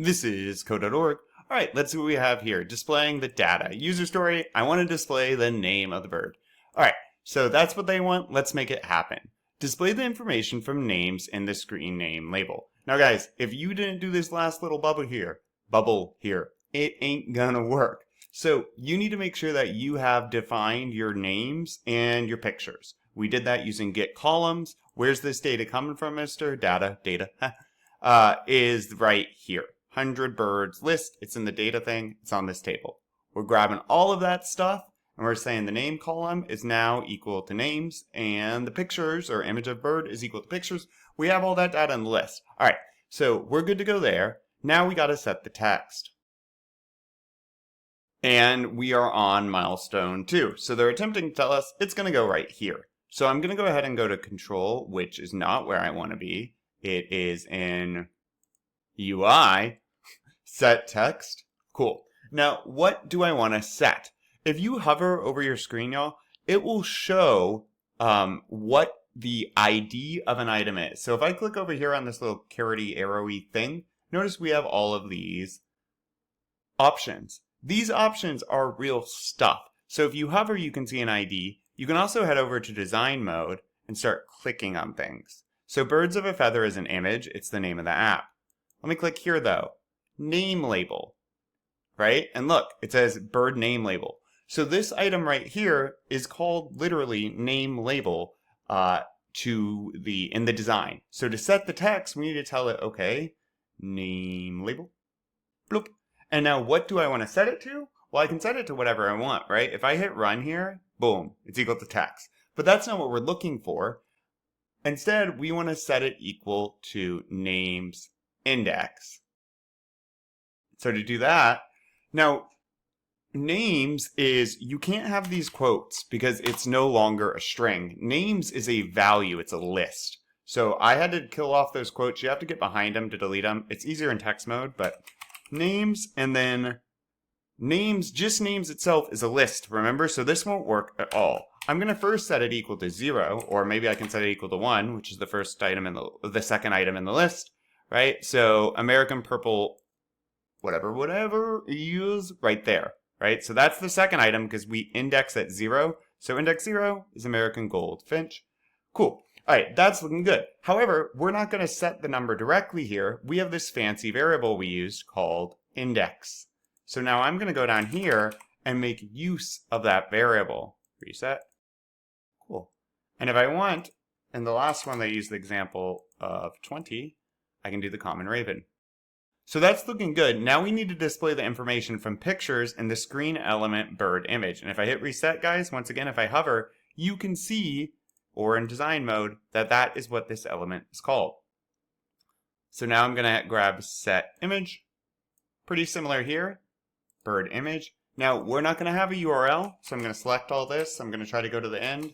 This is code.org. All right, let's see what we have here. Displaying the data. User story, I want to display the name of the bird. All right, so that's what they want. Let's make it happen. Display the information from names in the screen name label. Now guys, if you didn't do this last little bubble here, it ain't gonna work. So you need to make sure that you have defined your names and your pictures. We did that using get columns. Where's this data coming from, Mr. Data, is right here. 100 birds list, it's in the data thing, it's on this table. We're grabbing all of that stuff, and we're saying the name column is now equal to names, and the pictures, or image of bird, is equal to pictures. We have all that data in the list. All right, so we're good to go there. Now we got to set the text. And we are on milestone 2. So they're attempting to tell us it's going to go right here. So I'm going to go ahead and go to control, which is not where I want to be. It is in UI, set text. Cool. Now, what do I want to set? If you hover over your screen, y'all, it will show what the ID of an item is. So if I click over here on this little carroty arrowy thing, notice we have all of these options. These options are real stuff. So if you hover, you can see an ID. You can also head over to design mode and start clicking on things. So birds of a feather is an image. It's the name of the app. Let me click here though. Name label, right? And look, it says bird name label. So this item right here is called literally name label in the design. So to set the text, we need to tell it, okay, name label, bloop. And now what do I want to set it to? Well, I can set it to whatever I want, right? If I hit run here, boom, it's equal to text. But that's not what we're looking for. Instead, we want to set it equal to names index. So to do that, now names is, you can't have these quotes because it's no longer a string. Names is a value, it's a list. So I had to kill off those quotes. You have to get behind them to delete them. It's easier in text mode, but names and then names, just names itself is a list, remember? So this won't work at all. I'm going to first set it equal to 0, or maybe I can set it equal to 1, which is the first item in the second item in the list, right? So American purple, whatever is right there, right? So that's the second item because we index at 0. So index 0 is American goldfinch. Cool. All right, that's looking good. However, we're not going to set the number directly here. We have this fancy variable we used called index. So now I'm going to go down here and make use of that variable. Reset. Cool. And if I want, in the last one they used the example of 20, I can do the common raven. So that's looking good. Now we need to display the information from pictures in the screen element bird image. And if I hit reset, guys, once again, if I hover, you can see, or in design mode, that that is what this element is called. So now I'm going to grab set image. Pretty similar here. Bird image. Now we're not going to have a URL, so I'm going to select all this. I'm going to try to go to the end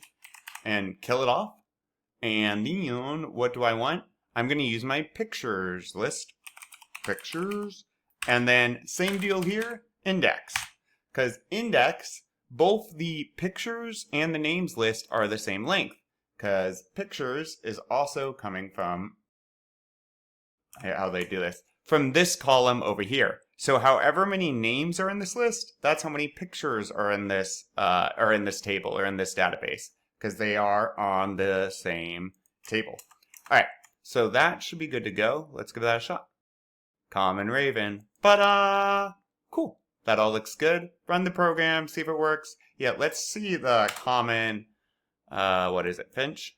and kill it off. And then what do I want? I'm going to use my pictures list. Pictures. And then same deal here, index. Because index, both the pictures and the names list are the same length. Because pictures is also coming from, how they do this, from this column over here. So however many names are in this list, that's how many pictures are in this table or in this database, because they are on the same table. All right, so that should be good to go. Let's give that a shot. Common raven. Cool. That all looks good. Run the program, see if it works. Yeah, let's see the common, what is it, finch?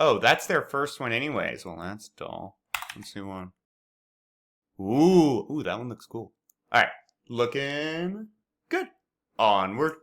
Oh, that's their first one anyways. Well, that's dull. Let's see one. Ooh, that one looks cool. All right, looking good. Onward.